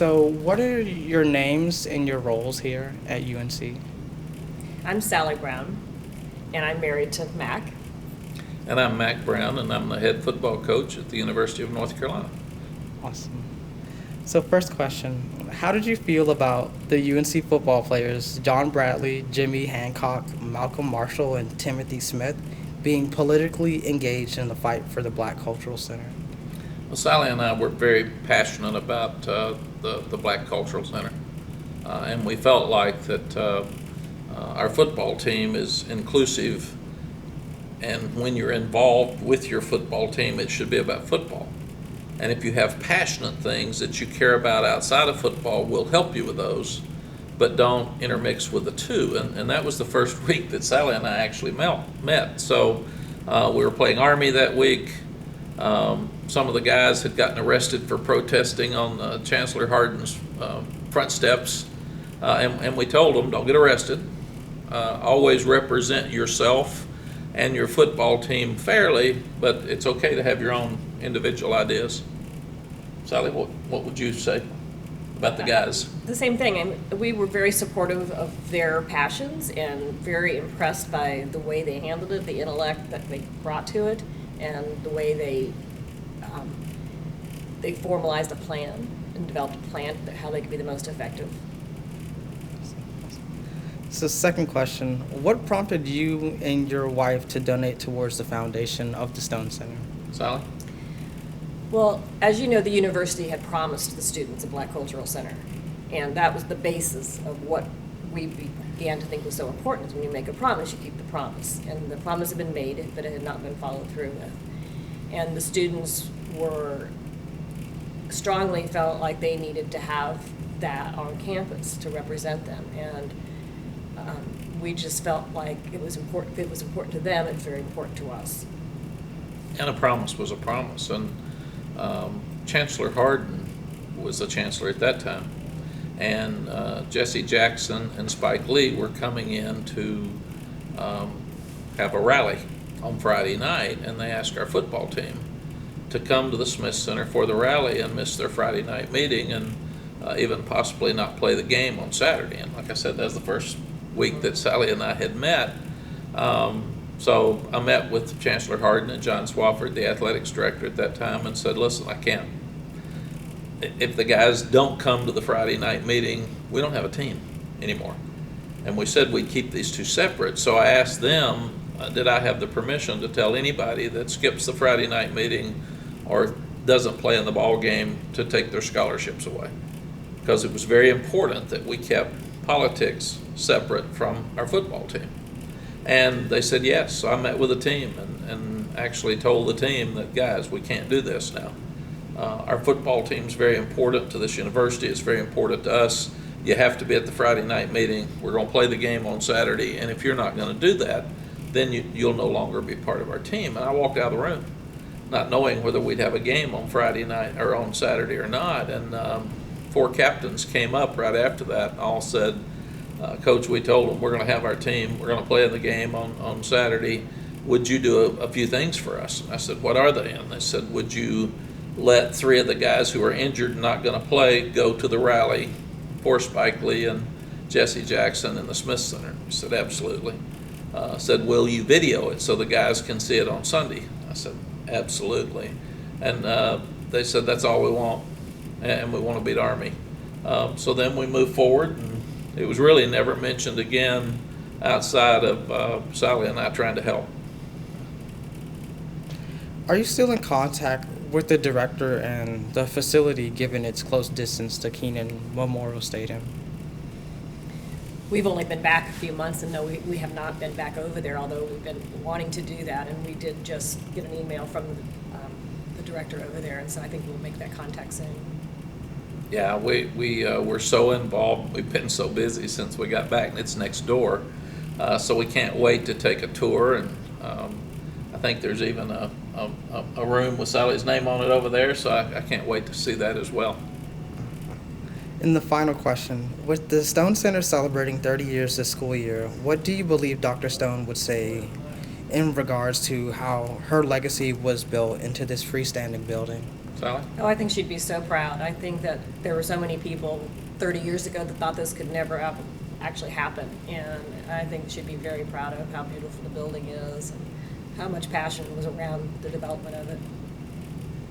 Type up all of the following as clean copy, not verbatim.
So, what are your names and your roles here at UNC? I'm Sally Brown, and I'm married to Mack. And I'm Mack Brown, and I'm the head football coach at the University of North Carolina. Awesome. So, first question, how did you feel about the UNC football players, John Bradley, Jimmy Hancock, Malcolm Marshall, and Timothy Smith, being politically engaged in the fight for the Black Cultural Center? Well, Sally and I were very passionate about the Black Cultural Center, and we felt like that our football team is inclusive, and when you're involved with your football team, it should be about football. And if you have passionate things that you care about outside of football, we'll help you with those, but don't intermix with the two. And that was the first week that Sally and I actually met. So we were playing Army that week. Some of the guys had gotten arrested for protesting on Chancellor Hardin's front steps, and we told them, don't get arrested. Always represent yourself and your football team fairly, but it's okay to have your own individual ideas. Sally, what would you say about the guys? The same thing. We were very supportive of their passions and very impressed by the way they handled it, the intellect that they brought to it, and the way they formalized a plan and developed a plan that how they could be the most effective. So, second question, what prompted you and your wife to donate towards the foundation of the Stone Center? Sally? Well, as you know, the university had promised the students a Black Cultural Center, and that was the basis of what we began to think was so important, is when you make a promise, you keep the promise. And the promise had been made, but it had not been followed through with. And the students strongly felt like they needed to have that on campus to represent them. And we just felt like it was important. If it was important to them, it's very important to us. And a promise was a promise. And Chancellor Hardin was the chancellor at that time. And Jesse Jackson and Spike Lee were coming in to have a rally on Friday night, and they asked our football team to come to the Smith Center for the rally and miss their Friday night meeting and even possibly not play the game on Saturday. And like I said, that was the first week that Sally and I had met. So I met with Chancellor Hardin and John Swafford, the athletics director at that time, and said, listen, I can't. If the guys don't come to the Friday night meeting, we don't have a team anymore. And we said we'd keep these two separate. So I asked them, did I have the permission to tell anybody that skips the Friday night meeting or doesn't play in the ball game to take their scholarships away? Because it was very important that we kept politics separate from our football team. And they said yes. So I met with the team and actually told the team that, guys, we can't do this now. Our football team's very important to this university. It's very important to us. You have to be at the Friday night meeting. We're going to play the game on Saturday. And if you're not going to do that, then you'll no longer be part of our team. And I walked out of the room, not knowing whether we'd have a game on Friday night or on Saturday or not. And 4 captains came up right after that and all said, Coach, we told them we're going to have our team. We're going to play in the game on Saturday. Would you do a few things for us? I said, what are they? And they said, would you let 3 of the guys who are injured and not going to play go to the rally for Spike Lee and Jesse Jackson in the Smith Center? I said, absolutely. Said, will you video it so the guys can see it on Sunday? I said, absolutely. And they said, that's all we want, and we want to beat Army. So then we moved forward, and it was really never mentioned again outside of Sally and I trying to help. Are you still in contact with the director and the facility given its close distance to Keenan Memorial Stadium? We've only been back a few months, and no, we have not been back over there, although we've been wanting to do that. And we did just get an email from the director over there, and so I think we'll make that contact soon. Yeah, we're so involved. We've been so busy since we got back, and it's next door. So we can't wait to take a tour. And I think there's even a room with Sally's name on it over there, so I can't wait to see that as well. And the final question, with the Stone Center celebrating 30 years this school year, what do you believe Dr. Stone would say in regards to how her legacy was built into this freestanding building? Sally? Oh, I think she'd be so proud. I think that there were so many people 30 years ago that thought this could never actually happen. And I think she'd be very proud of how beautiful the building is and how much passion was around the development of it.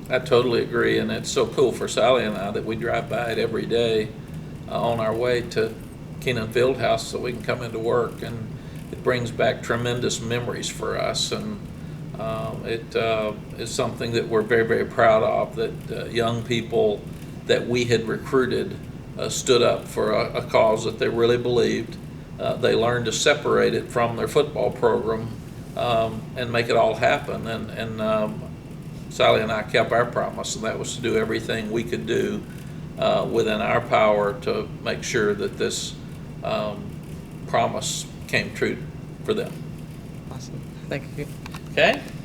I totally agree, and it's so cool for Sally and I that we drive by it every day on our way to Keenan Fieldhouse so we can come into work, and it brings back tremendous memories for us, and it is something that we're very, very proud of, that young people that we had recruited stood up for a cause that they really believed. They learned to separate it from their football program and make it all happen, and Sally and I kept our promise, and that was to do everything we could do within our power to make sure that this promise came true for them. Awesome. Thank you. Okay?